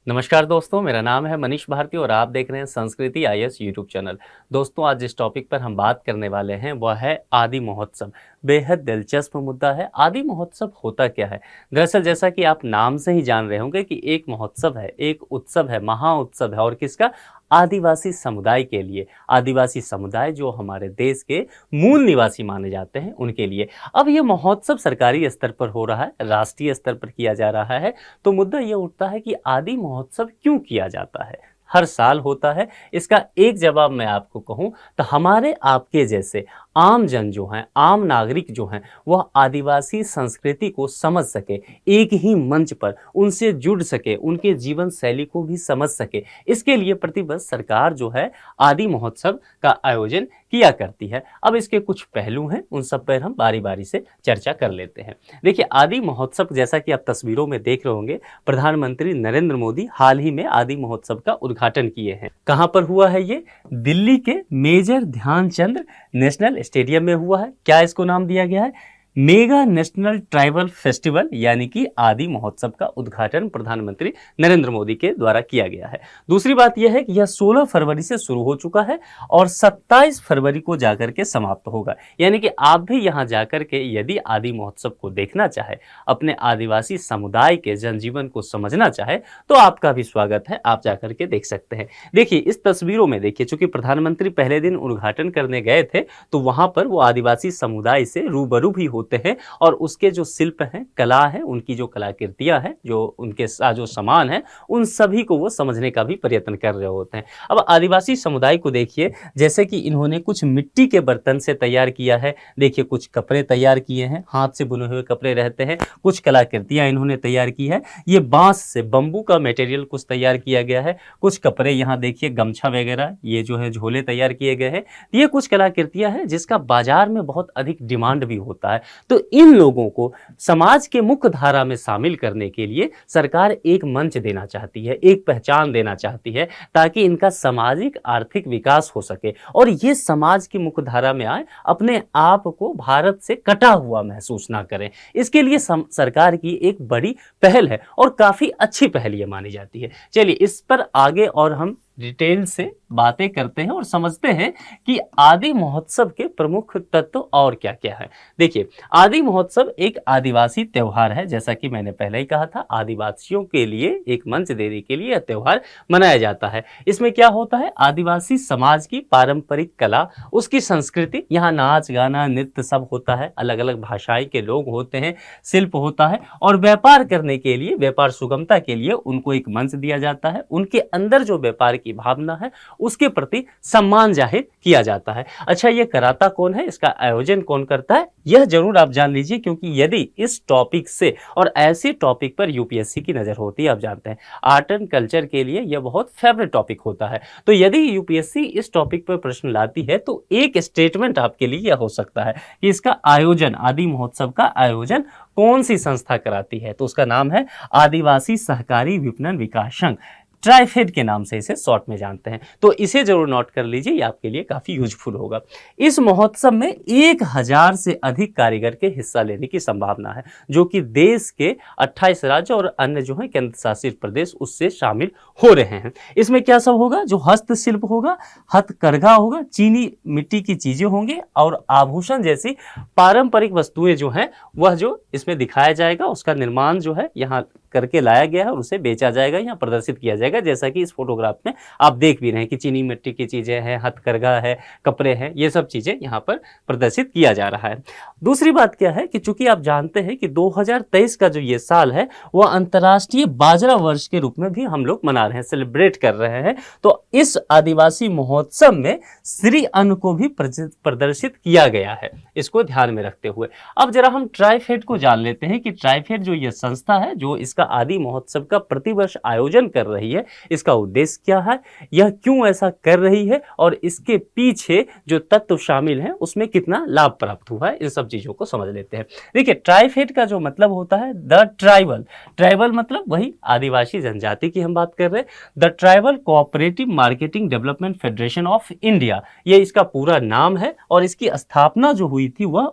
नमस्कार दोस्तों, मेरा नाम है मनीष भारती और आप देख रहे हैं संस्कृति आईएएस यूट्यूब चैनल। दोस्तों, आज जिस टॉपिक पर हम बात करने वाले हैं वह है आदि महोत्सव। बेहद दिलचस्प मुद्दा है। आदि महोत्सव होता क्या है? दरअसल जैसा कि आप नाम से ही जान रहे होंगे कि एक महोत्सव है, एक उत्सव है, महा उत्सव है और किसका? आदिवासी समुदाय के लिए। आदिवासी समुदाय जो हमारे देश के मूल निवासी माने जाते हैं उनके लिए। अब ये महोत्सव सरकारी स्तर पर हो रहा है, राष्ट्रीय स्तर पर किया जा रहा है। तो मुद्दा ये उठता है कि आदि महोत्सव क्यों किया जाता है, हर साल होता है। इसका एक जवाब मैं आपको कहूं तो हमारे आपके जैसे आम जन जो हैं, आम नागरिक जो हैं, वह आदिवासी संस्कृति को समझ सके, एक ही मंच पर उनसे जुड़ सके, उनके जीवन शैली को भी समझ सके। इसके लिए प्रतिवर्ष सरकार जो है आदि महोत्सव का आयोजन किया करती है। अब इसके कुछ पहलू हैं, उन सब पर हम बारी बारी से चर्चा कर लेते हैं। देखिए, आदि महोत्सव जैसा कि आप तस्वीरों में देख रहे होंगे, प्रधानमंत्री नरेंद्र मोदी हाल ही में आदि महोत्सव का उद्घाटन किए हैं। कहां पर हुआ है ये? दिल्ली के मेजर ध्यानचंद नेशनल स्टेडियम में हुआ है। क्या इसको नाम दिया गया है? मेगा नेशनल ट्राइबल फेस्टिवल, यानी कि आदि महोत्सव का उद्घाटन प्रधानमंत्री नरेंद्र मोदी के द्वारा किया गया है। दूसरी बात यह है कि यह 16 फरवरी से शुरू हो चुका है और 27 फरवरी को जाकर के समाप्त होगा। यानी कि आप भी यहां जाकर के यदि आदि महोत्सव को देखना चाहे, अपने आदिवासी समुदाय के जनजीवन को समझना चाहे, तो आपका भी स्वागत है, आप जाकर के देख सकते हैं। देखिए, इस तस्वीरों में देखिए, चूंकि प्रधानमंत्री पहले दिन उद्घाटन करने गए थे तो वहां पर वो आदिवासी समुदाय से रूबरू भी होते हैं और उसके जो शिल्प हैं, कला है, उनकी जो कलाकृतियां हैं, जो उनके जो सामान है, उन सभी को वो समझने का भी प्रयत्न कर रहे होते हैं। अब आदिवासी समुदाय को देखिए, जैसे कि इन्होंने कुछ मिट्टी के बर्तन से तैयार किया है। देखिए, कुछ कपड़े तैयार किए हैं, हाथ से बुने हुए कपड़े रहते हैं। कुछ कलाकृतियां इन्होंने तैयार की है। ये बांस से, बंबू का मटेरियल कुछ तैयार किया गया है। कुछ कपड़े यहाँ देखिए, गमछा वगैरह, ये जो है झोले तैयार किए गए हैं। ये कुछ कलाकृतियां हैं जिसका बाजार में बहुत अधिक डिमांड भी होता है। तो इन लोगों को समाज के मुख्य धारा में शामिल करने के लिए सरकार एक मंच देना चाहती है, एक पहचान देना चाहती है, ताकि इनका सामाजिक आर्थिक विकास हो सके और ये समाज की मुख्य धारा में आए, अपने आप को भारत से कटा हुआ महसूस ना करें। इसके लिए सरकार की एक बड़ी पहल है और काफी अच्छी पहल ये मानी जाती है। चलिए, इस पर आगे और हम डिटेल से बातें करते हैं और समझते हैं कि आदि महोत्सव के प्रमुख तत्व और क्या क्या है। देखिए, आदि महोत्सव एक आदिवासी त्योहार है। जैसा कि मैंने पहले ही कहा था, आदिवासियों के लिए एक मंच देने के लिए यह त्योहार मनाया जाता है। इसमें क्या होता है? आदिवासी समाज की पारंपरिक कला, उसकी संस्कृति, यहाँ नाच गाना नृत्य सब होता है, अलग अलग भाषाएं के लोग होते हैं, शिल्प होता है और व्यापार करने के लिए, व्यापार सुगमता के लिए उनको एक मंच दिया जाता है। उनके अंदर जो व्यापार की भावना है उसके प्रति सम्मान जाहिर किया जाता है। अच्छा, ये कराता कौन है, इसका आयोजन कौन करता है, यह जरूर आप जान लीजिए, क्योंकि यदि इस टॉपिक से और ऐसे टॉपिक पर यूपीएससी की नजर होती है, आप जानते हैं आर्ट एंड कल्चर के लिए यह बहुत फेवरेट टॉपिक होता है। तो यदि यूपीएससी इस टॉपिक पर प्रश्न लाती है तो एक स्टेटमेंट आपके लिए यह हो सकता है कि इसका आयोजन, आदि महोत्सव का आयोजन कौन सी संस्था कराती है, तो उसका नाम है आदिवासी सहकारी विपणन विकास संघ, ट्राइफेड के नाम से इसे शॉर्ट में जानते हैं। तो इसे जरूर नोट कर लीजिए, ये आपके लिए काफी यूजफुल होगा। इस महोत्सव में 1000 से अधिक कारीगर के हिस्सा लेने की संभावना है, जो कि देश के 28 राज्य और अन्य जो है केंद्र शासित प्रदेश उससे शामिल हो रहे हैं। इसमें क्या सब होगा? जो हस्तशिल्प होगा, हथकरघा होगा, चीनी मिट्टी की चीजें होंगी और आभूषण जैसी पारंपरिक वस्तुएं जो हैं वह जो इसमें दिखाया जाएगा, उसका निर्माण जो है यहाँ करके लाया गया है और उसे बेचा जाएगा, यहाँ प्रदर्शित किया जाएगा। जैसा कि इस फोटोग्राफ में आप देख भी रहे हैं कि चीनी मिट्टी की चीजें हैं, हथकरघा है, कपड़े हैं, ये सब चीजें यहाँ पर प्रदर्शित किया जा रहा है। दूसरी बात क्या है कि चूंकि आप जानते हैं कि 2023 का जो ये साल है वह अंतर्राष्ट्रीय बाजरा वर्ष के रूप में भी हम लोग मना रहे हैं, सेलिब्रेट कर रहे हैं। तो इस आदिवासी महोत्सव में श्री अन्न को भी प्रदर्शित किया गया है, इसको ध्यान में रखते हुए। अब जरा हम ट्राइफेड को जान लेते हैं कि ट्राइफेड जो ये संस्था है जो इसका आदि महोत्सव का प्रतिवर्ष आयोजन कर रही है, इसका उद्देश्य क्या है, यह क्यों ऐसा कर रही है और इसके पीछे जो तत्व शामिल हैं उसमें कितना लाभ प्राप्त हुआ है, इन सब चीजों को समझ लेते हैं। देखिए, ट्राइफेड का जो मतलब होता है द ट्राइबल, ट्राइबल मतलब वही आदिवासी जनजाति की हम बात कर रहे हैं, the tribal cooperative marketing development federation of India, ये इसका पूरा नाम है और इसकी स्थापना जो हुई थी वह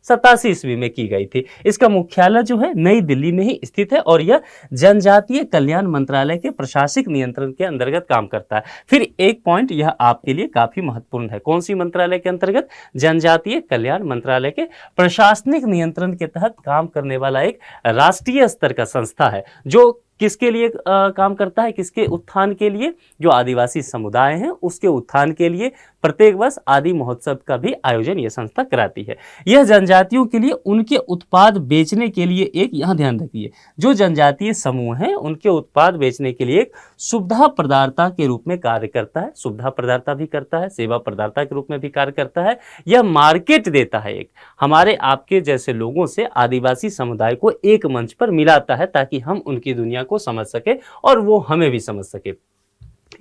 87 ईस्वी में की गई थी। इसका मुख्यालय जो है नई दिल्ली में ही स्थित है और यह जनजातीय कल्याण मंत्रालय के प्रशासनिक नियंत्रण के अंतर्गत काम करता है। फिर एक पॉइंट यह आपके लिए काफी महत्वपूर्ण है। कौन सी मंत्रालय के अंतर्गत? जनजातीय कल्याण मंत्रालय के प्रशासनिक नियंत्रण के तहत काम करने वाला एक राष्ट्रीय स्तर का संस्था है जो किसके लिए काम करता है? किसके उत्थान के लिए? जो आदिवासी समुदाय हैं उसके उत्थान के लिए प्रत्येक वर्ष आदि महोत्सव का भी आयोजन यह संस्था कराती है। यह जनजातियों के लिए उनके उत्पाद बेचने के लिए एक, यहाँ ध्यान रखिए, जो जनजातीय समूह हैं उनके उत्पाद बेचने के लिए एक सुविधा प्रदाता के रूप में कार्य करता है। सुविधा प्रदाता भी करता है, सेवा प्रदाता के रूप में भी कार्य करता है। यह मार्केट देता है, एक हमारे आपके जैसे लोगों से आदिवासी समुदाय को एक मंच पर मिलाता है ताकि हम उनकी दुनिया को समझ सके और वो हमें भी समझ सके।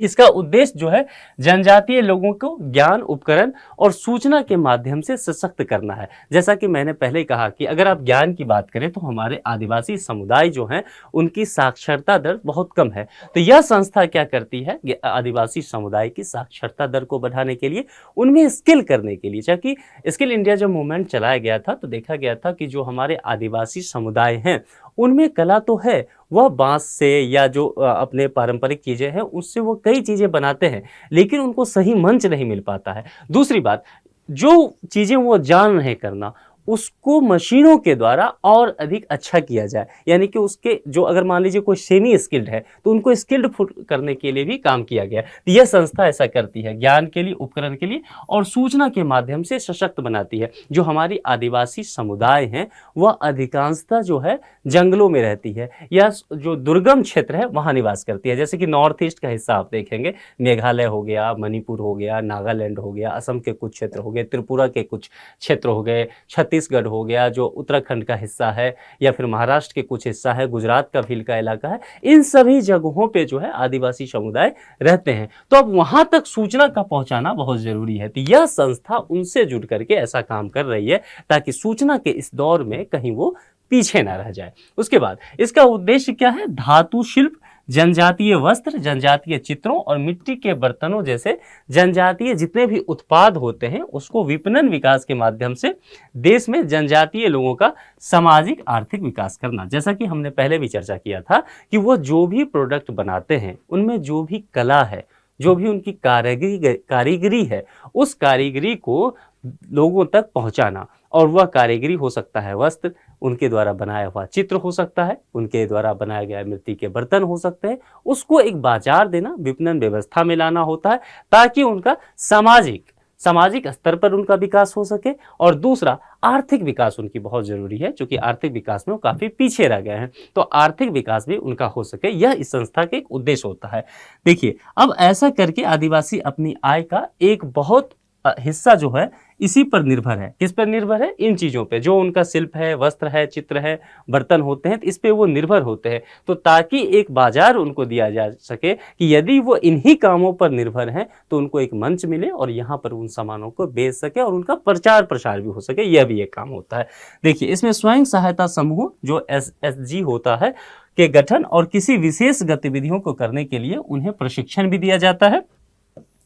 इसका उद्देश्य जो है जनजातीय लोगों को ज्ञान, उपकरण और सूचना के माध्यम से सशक्त करना है। जैसा कि मैंने पहले कहा कि अगर आप ज्ञान की बात करें तो हमारे आदिवासी समुदाय जो हैं उनकी साक्षरता दर बहुत कम है। तो यह संस्था क्या करती है? आदिवासी समुदाय की साक्षरता दर को बढ़ाने के लिए, उनमें स्किल करने के लिए, जबकि स्किल इंडिया जब मूवमेंट चलाया गया था तो देखा गया था कि जो हमारे आदिवासी समुदाय हैं उनमें कला तो है, वह बांस से या जो अपने पारंपरिक चीज़ें हैं उससे वो कई चीज़ें बनाते हैं, लेकिन उनको सही मंच नहीं मिल पाता है। दूसरी बात, जो चीज़ें वो जान रहे करना उसको मशीनों के द्वारा और अधिक अच्छा किया जाए। यानी कि उसके जो, अगर मान लीजिए कोई सेमी स्किल्ड है तो उनको स्किल्ड करने के लिए भी काम किया गया। तो यह संस्था ऐसा करती है, ज्ञान के लिए, उपकरण के लिए और सूचना के माध्यम से सशक्त बनाती है। जो हमारी आदिवासी समुदाय हैं वह अधिकांशतः जो है जंगलों में रहती है या जो दुर्गम क्षेत्र है वहाँ निवास करती है। जैसे कि नॉर्थ ईस्ट का हिस्सा आप देखेंगे, मेघालय हो गया, मणिपुर हो गया, नागालैंड हो गया, असम के कुछ क्षेत्र हो गए, त्रिपुरा के कुछ क्षेत्र हो गए, छत्तीसगढ़ हो गया जो उत्तराखंड का हिस्सा है, या फिर महाराष्ट्र के कुछ हिस्सा है, गुजरात का भील का इलाका है। इन सभी जगहों पे जो है आदिवासी समुदाय रहते हैं। तो अब वहां तक सूचना का पहुंचाना बहुत जरूरी है। तो यह संस्था उनसे जुड़ करके ऐसा काम कर रही है ताकि सूचना के इस दौर में कहीं वो पीछे ना रह जाए। उसके बाद इसका उद्देश्य क्या है? धातु शिल्प, जनजातीय वस्त्र, जनजातीय चित्रों और मिट्टी के बर्तनों जैसे जनजातीय जितने भी उत्पाद होते हैं उसको विपणन विकास के माध्यम से देश में जनजातीय लोगों का सामाजिक आर्थिक विकास करना। जैसा कि हमने पहले भी चर्चा किया था कि वो जो भी प्रोडक्ट बनाते हैं उनमें जो भी कला है, जो भी उनकी कारीगरी है, उस कारीगरी को लोगों तक पहुंचाना। और वह कारीगरी हो सकता है वस्त्र, उनके द्वारा बनाया हुआ चित्र हो सकता है, उनके द्वारा बनाया गया मिट्टी के बर्तन हो सकते हैं, उसको एक बाजार देना, विपणन व्यवस्था में लाना होता है ताकि उनका सामाजिक स्तर पर उनका विकास हो सके। और दूसरा, आर्थिक विकास उनकी बहुत जरूरी है, क्योंकि आर्थिक विकास में वो काफी पीछे रह गए हैं, तो आर्थिक विकास भी उनका हो सके, यह इस संस्था का एक उद्देश्य होता है। देखिए, अब ऐसा करके आदिवासी अपनी आय का एक बहुत हिस्सा जो है इसी पर निर्भर है। किस पर निर्भर है? इन चीज़ों पे, जो उनका शिल्प है, वस्त्र है, चित्र है, बर्तन होते हैं, तो इस पे वो निर्भर होते हैं। तो ताकि एक बाजार उनको दिया जा सके कि यदि वो इन्हीं कामों पर निर्भर हैं तो उनको एक मंच मिले और यहाँ पर उन सामानों को बेच सके और उनका प्रचार प्रसार भी हो सके, यह भी एक काम होता है। देखिए, इसमें स्वयं सहायता समूह जो SSG होता है के गठन और किसी विशेष गतिविधियों को करने के लिए उन्हें प्रशिक्षण भी दिया जाता है।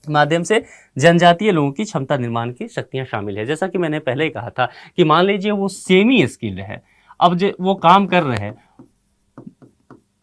माध्यम से जनजातीय लोगों की क्षमता निर्माण की शक्तियां शामिल है। जैसा कि मैंने पहले ही कहा था कि मान लीजिए वो सेमी स्किल्ड है, अब जो वो काम कर रहे हैं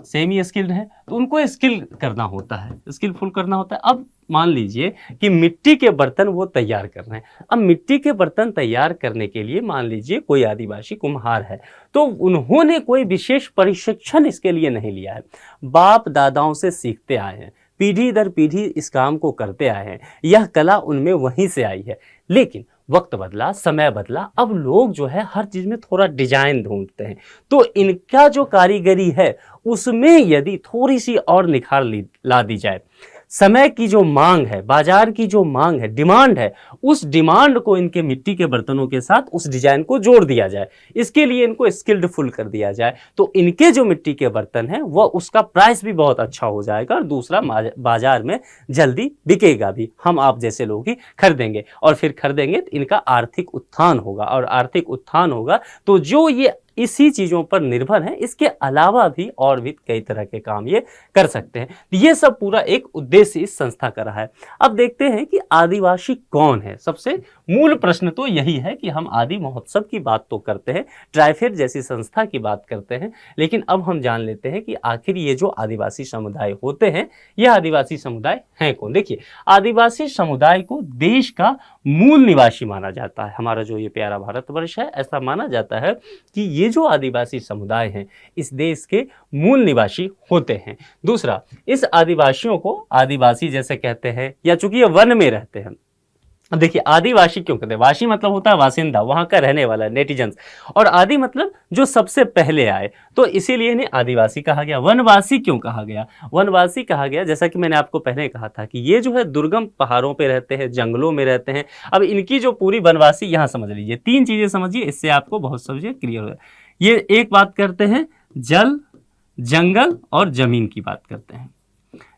सेमी स्किल्ड है तो उनको स्किल करना होता है, स्किलफुल करना होता है। अब मान लीजिए कि मिट्टी के बर्तन वो तैयार कर रहे हैं। अब मिट्टी के बर्तन तैयार करने के लिए मान लीजिए कोई आदिवासी कुम्हार है, तो उन्होंने कोई विशेष प्रशिक्षण इसके लिए नहीं लिया है, बाप दादाओं से सीखते आए हैं, पीढ़ी दर पीढ़ी इस काम को करते आए हैं, यह कला उनमें वहीं से आई है। लेकिन वक्त बदला, समय बदला, अब लोग जो है हर चीज में थोड़ा डिजाइन ढूंढते हैं, तो इनका जो कारीगरी है उसमें यदि थोड़ी सी और निखार ला दी जाए, समय की जो मांग है, बाजार की जो मांग है, डिमांड है, उस डिमांड को इनके मिट्टी के बर्तनों के साथ उस डिजाइन को जोड़ दिया जाए, इसके लिए इनको स्किल्ड फुल कर दिया जाए, तो इनके जो मिट्टी के बर्तन हैं वह उसका प्राइस भी बहुत अच्छा हो जाएगा और दूसरा बाजार में जल्दी बिकेगा भी, हम आप जैसे लोग ही खरीदेंगे और फिर खरीदेंगे तो इनका आर्थिक उत्थान होगा, और आर्थिक उत्थान होगा तो जो ये इसी चीज़ों पर निर्भर हैं। इसके अलावा भी और भी कई तरह के काम ये कर सकते हैं। ये सब पूरा एक उद्देश्य इस संस्था का रहा है। अब देखते हैं कि आदिवासी कौन है। सबसे मूल प्रश्न तो यही है कि हम आदि महोत्सव की बात तो करते हैं, ट्राइफेड जैसी संस्था की बात करते हैं, लेकिन अब हम जान लेते हैं कि आखिर ये जो आदिवासी समुदाय होते हैं, यह आदिवासी समुदाय हैं कौन। देखिए, आदिवासी समुदाय को देश का मूल निवासी माना जाता है। हमारा जो ये प्यारा भारतवर्ष है, ऐसा माना जाता है कि ये जो आदिवासी समुदाय हैं इस देश के मूल निवासी होते हैं। दूसरा, इस आदिवासियों को आदिवासी जैसे कहते हैं, या चूंकि ये वन में रहते हैं। अब देखिए, आदिवासी क्यों कहते हैं? वासी मतलब होता है वासिंदा, वहां का रहने वाला, नेटिजन्स, और आदि मतलब जो सबसे पहले आए, तो इसीलिए इन्हें आदिवासी कहा गया। वनवासी क्यों कहा गया? वनवासी कहा गया जैसा कि मैंने आपको पहले कहा था कि ये जो है दुर्गम पहाड़ों पे रहते हैं, जंगलों में रहते हैं। अब इनकी जो पूरी वनवासी, यहाँ समझ लीजिए, 3 चीजें समझिए, इससे आपको बहुत समझिए क्लियर हो। ये एक बात करते हैं, जल, जंगल और जमीन की बात करते हैं।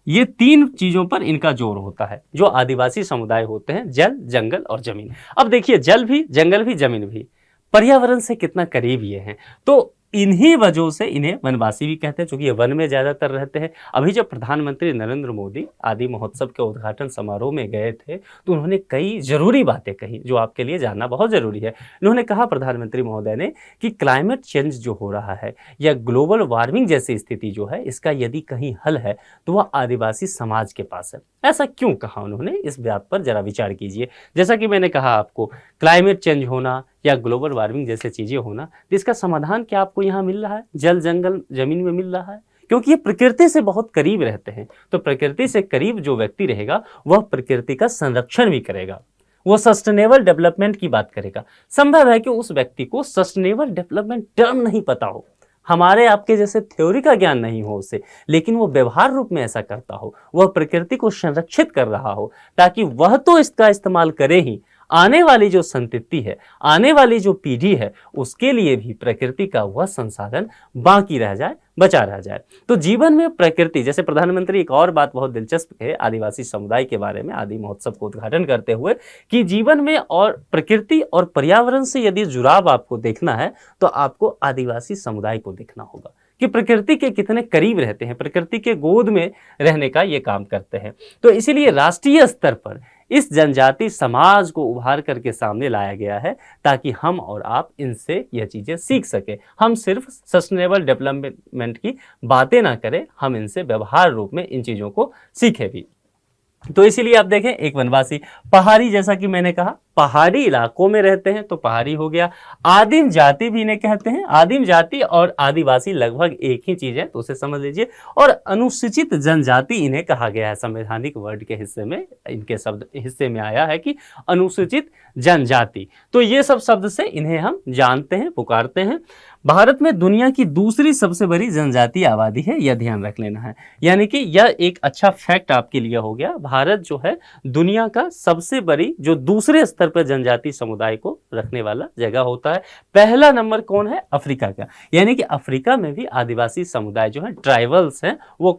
ये 3 चीजों पर इनका जोर होता है जो आदिवासी समुदाय होते हैं, जल, जंगल और जमीन। अब देखिए, जल भी, जंगल भी, जमीन भी पर्यावरण से कितना करीब ये हैं, तो इन्हीं वजहों से इन्हें वनवासी भी कहते हैं, क्योंकि ये वन में ज्यादातर रहते हैं। अभी जब प्रधानमंत्री नरेंद्र मोदी आदि महोत्सव के उद्घाटन समारोह में गए थे, तो उन्होंने कई जरूरी बातें कही जो आपके लिए जानना बहुत जरूरी है। उन्होंने कहा, प्रधानमंत्री महोदय ने, कि क्लाइमेट चेंज जो हो रहा है या ग्लोबल वार्मिंग जैसी स्थिति जो है, इसका यदि कहीं हल है तो वह आदिवासी समाज के पास है। ऐसा क्यों कहा उन्होंने? इस बात पर जरा विचार कीजिए। जैसा कि मैंने कहा आपको, क्लाइमेट चेंज होना या ग्लोबल वार्मिंग जैसे चीजें होना, तो इसका समाधान क्या आपको यहाँ मिल रहा है? जल, जंगल, जमीन में मिल रहा है, क्योंकि ये प्रकृति से बहुत करीब रहते हैं। तो प्रकृति से करीब जो व्यक्ति रहेगा वह प्रकृति का संरक्षण भी करेगा, वो सस्टेनेबल डेवलपमेंट की बात करेगा। संभव है कि उस व्यक्ति को सस्टेनेबल डेवलपमेंट टर्म नहीं पता हो, हमारे आपके जैसे थ्योरी का ज्ञान नहीं हो उसे, लेकिन वो व्यवहार रूप में ऐसा करता हो, वह प्रकृति को संरक्षित कर रहा हो, ताकि वह तो इसका इस्तेमाल करे ही, आने वाली जो संतति है, आने वाली जो पीढ़ी है, उसके लिए भी प्रकृति का वह संसाधन बाकी रह जाए, बचा रह जाए। तो जीवन में प्रकृति, जैसे प्रधानमंत्री, एक और बात बहुत दिलचस्प है आदिवासी समुदाय के बारे में आदि महोत्सव को उद्घाटन करते हुए, कि जीवन में और प्रकृति और पर्यावरण से यदि जुड़ाव आपको देखना है तो आपको आदिवासी समुदाय को देखना होगा कि प्रकृति के कितने करीब रहते हैं, प्रकृति के गोद में रहने का ये काम करते हैं। तो इसीलिए राष्ट्रीय स्तर पर इस जनजाति समाज को उभार करके सामने लाया गया है, ताकि हम और आप इनसे यह चीजें सीख सके। हम सिर्फ सस्टेनेबल डेवलपमेंट की बातें ना करें, हम इनसे व्यवहार रूप में इन चीजों को सीखें भी। तो इसीलिए आप देखें, एक वनवासी, पहाड़ी, जैसा कि मैंने कहा, पहाड़ी इलाकों में रहते हैं तो पहाड़ी हो गया। आदिम जाति भी इन्हें कहते हैं। आदिम जाति और आदिवासी लगभग एक ही चीज है, तो उसे समझ लीजिए। और अनुसूचित जनजाति इन्हें कहा गया है, संवैधानिक वर्ड के हिस्से में, इनके शब्द हिस्से में आया है कि अनुसूचित जनजाति। तो ये सब शब्द से इन्हें हम जानते हैं, पुकारते हैं। भारत में दुनिया की दूसरी सबसे बड़ी जनजातीय आबादी है, यह ध्यान रख लेना है। यानी कि यह एक अच्छा फैक्ट आपके लिए हो गया। भारत जो है दुनिया का सबसे बड़ी, जो दूसरे स्तर पर जनजातीय समुदाय को रखने वाला जगह होता है। पहला नंबर कौन है? अफ्रीका का। यानी कि अफ्रीका में भी आदिवासी समुदाय जो है, ट्राइबल्स हैं, वो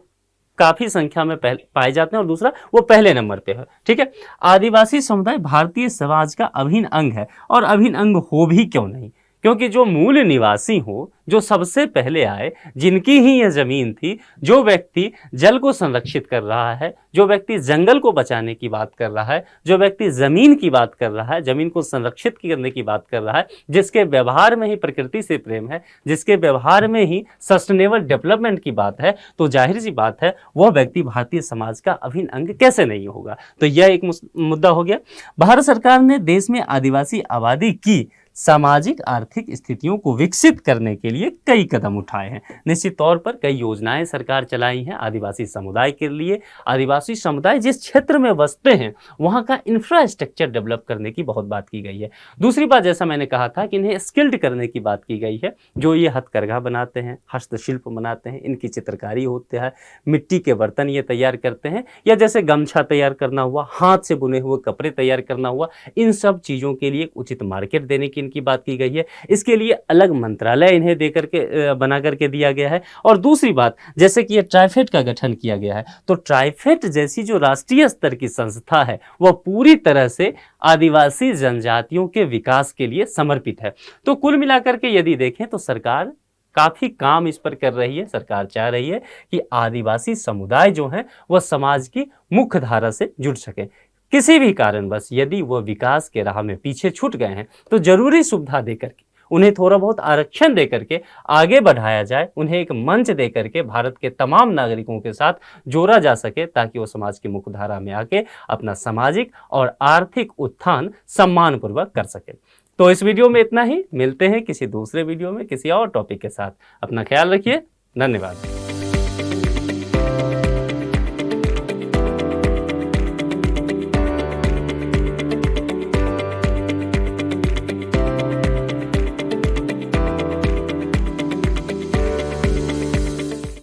काफी संख्या में पाए जाते हैं, और दूसरा वो पहले नंबर पे है। ठीक है, आदिवासी समुदाय भारतीय समाज का अभिन्न अंग है, और अभिन्न अंग हो भी क्यों नहीं, क्योंकि जो मूल निवासी हो, जो सबसे पहले आए, जिनकी ही यह जमीन थी, जो व्यक्ति जल को संरक्षित कर रहा है, जो व्यक्ति जंगल को बचाने की बात कर रहा है, जो व्यक्ति जमीन की बात कर रहा है, जमीन को संरक्षित करने की बात कर रहा है, जिसके व्यवहार में ही प्रकृति से प्रेम है, जिसके व्यवहार में ही सस्टेनेबल डेवलपमेंट की बात है, तो जाहिर सी बात है वह व्यक्ति भारतीय समाज का अभिन्न अंग कैसे नहीं होगा। तो यह एक मुद्दा हो गया। भारत सरकार ने देश में आदिवासी आबादी की सामाजिक आर्थिक स्थितियों को विकसित करने के लिए कई कदम उठाए हैं। निश्चित तौर पर कई योजनाएं सरकार चलाई हैं आदिवासी समुदाय के लिए। आदिवासी समुदाय जिस क्षेत्र में बसते हैं वहां का इंफ्रास्ट्रक्चर डेवलप करने की बहुत बात की गई है। दूसरी बात, जैसा मैंने कहा था कि इन्हें स्किल्ड करने की बात की गई है। जो ये हथकरघा बनाते हैं, हस्तशिल्प बनाते हैं, इनकी चित्रकारी होती है, मिट्टी के बर्तन ये तैयार करते हैं, या जैसे गमछा तैयार करना हुआ, हाथ से बुने हुए कपड़े तैयार करना हुआ, इन सब चीज़ों के लिए उचित मार्केट देने की की इनकी बात की गई है, इसके लिए अलग मंत्रालय इन्हें दे करके बना करके दिया गया है। और दूसरी बात, जैसे कि ये ट्राइफेड का गठन किया गया है, तो ट्राइफेड जैसी जो राष्ट्रीय स्तर की संस्था है वह पूरी तरह से आदिवासी जनजातियों के विकास के लिए समर्पित है। तो कुल मिलाकर के यदि देखें तो सरकार काफी काम इस पर कर रही है। सरकार चाह रही है कि आदिवासी समुदाय जो है वह समाज की मुख्य धारा से जुड़ सके। किसी भी कारणवश यदि वह विकास के राह में पीछे छूट गए हैं तो जरूरी सुविधा देकर के, उन्हें थोड़ा बहुत आरक्षण देकर के आगे बढ़ाया जाए, उन्हें एक मंच देकर के भारत के तमाम नागरिकों के साथ जोड़ा जा सके, ताकि वो समाज की मुख्य धारा में आके अपना सामाजिक और आर्थिक उत्थान सम्मानपूर्वक कर सके। तो इस वीडियो में इतना ही। मिलते हैं किसी दूसरे वीडियो में किसी और टॉपिक के साथ। अपना ख्याल रखिए। धन्यवाद।